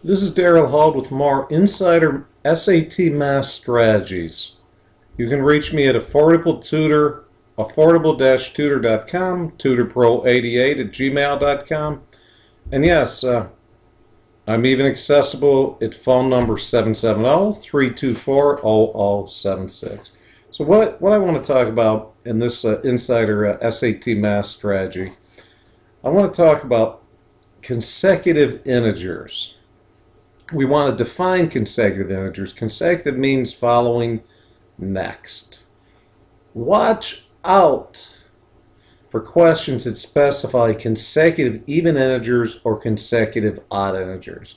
This is Darryl Hold with more Insider SAT Math Strategies. You can reach me at affordable-tutor.com, tutorpro88@gmail.com, and yes, I'm even accessible at phone number 770-324-0076. So what I want to talk about in this Insider SAT Math Strategy, I want to talk about consecutive integers. We want to define consecutive integers. Consecutive means following next. Watch out for questions that specify consecutive even integers or consecutive odd integers.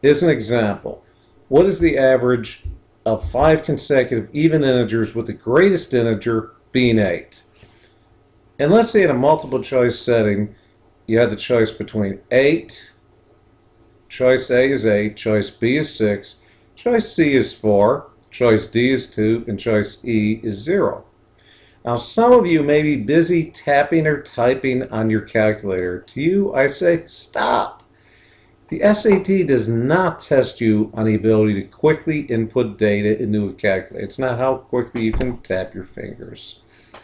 Here's an example. What is the average of 5 consecutive even integers with the greatest integer being 8? And let's say in a multiple choice setting, you had the choice between 8, choice A is 8, choice B is 6, choice C is 4, choice D is 2, and choice E is 0. Now some of you may be busy tapping or typing on your calculator. To you, I say stop. The SAT does not test you on the ability to quickly input data into a calculator. It's not how quickly you can tap your fingers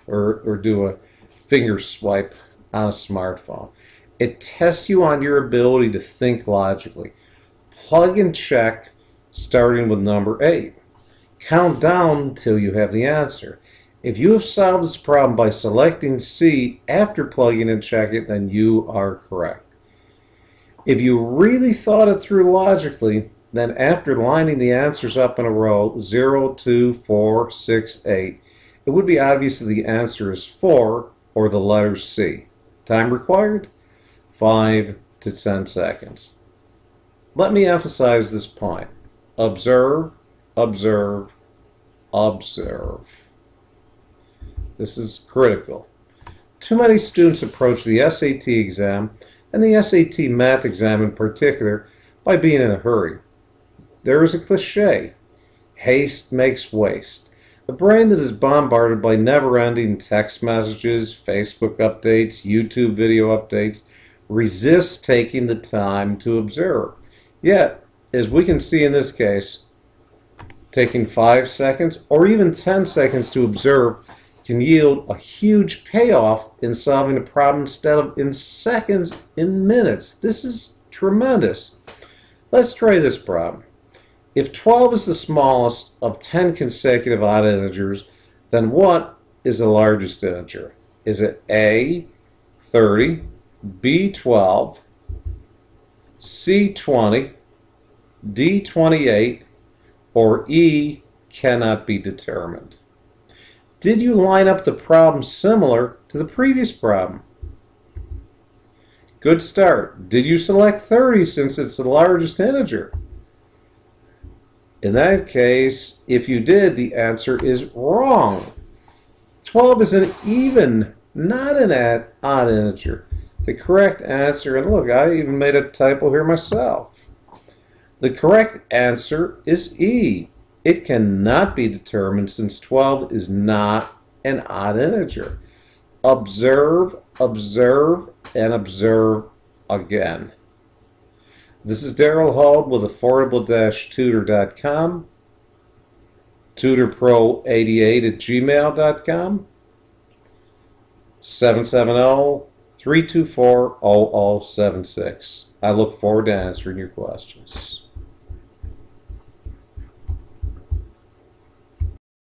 or do a finger swipe on a smartphone. It tests you on your ability to think logically. Plug and check starting with number 8. Count down till you have the answer. If you have solved this problem by selecting C after plugging and checking, then you are correct. If you really thought it through logically, then after lining the answers up in a row, 0, 2, 4, 6, 8, it would be obvious that the answer is 4 or the letter C. Time required? 5 to 10 seconds. Let me emphasize this point. Observe, observe, observe. This is critical. Too many students approach the SAT exam, and the SAT math exam in particular, by being in a hurry. There is a cliche, haste makes waste. The brain that is bombarded by never-ending text messages, Facebook updates, YouTube video updates, resists taking the time to observe. Yet, as we can see in this case, taking 5 seconds or even 10 seconds to observe can yield a huge payoff in solving a problem instead of in seconds, in minutes. This is tremendous. Let's try this problem. If 12 is the smallest of 10 consecutive odd integers, then what is the largest integer? Is it A, 30, B, 12, C, 20, D, 28, or E, cannot be determined? Did you line up the problem similar to the previous problem? Good start. Did you select 30 since it's the largest integer? In that case, if you did, the answer is wrong. 12 is an even, not an odd integer. The correct answer, and look, I even made a typo here myself. The correct answer is E. It cannot be determined since 12 is not an odd integer. Observe, observe, and observe again. This is Darryl Hold with affordable-tutor.com, tutorpro88@gmail.com, 770-324-0076. I look forward to answering your questions.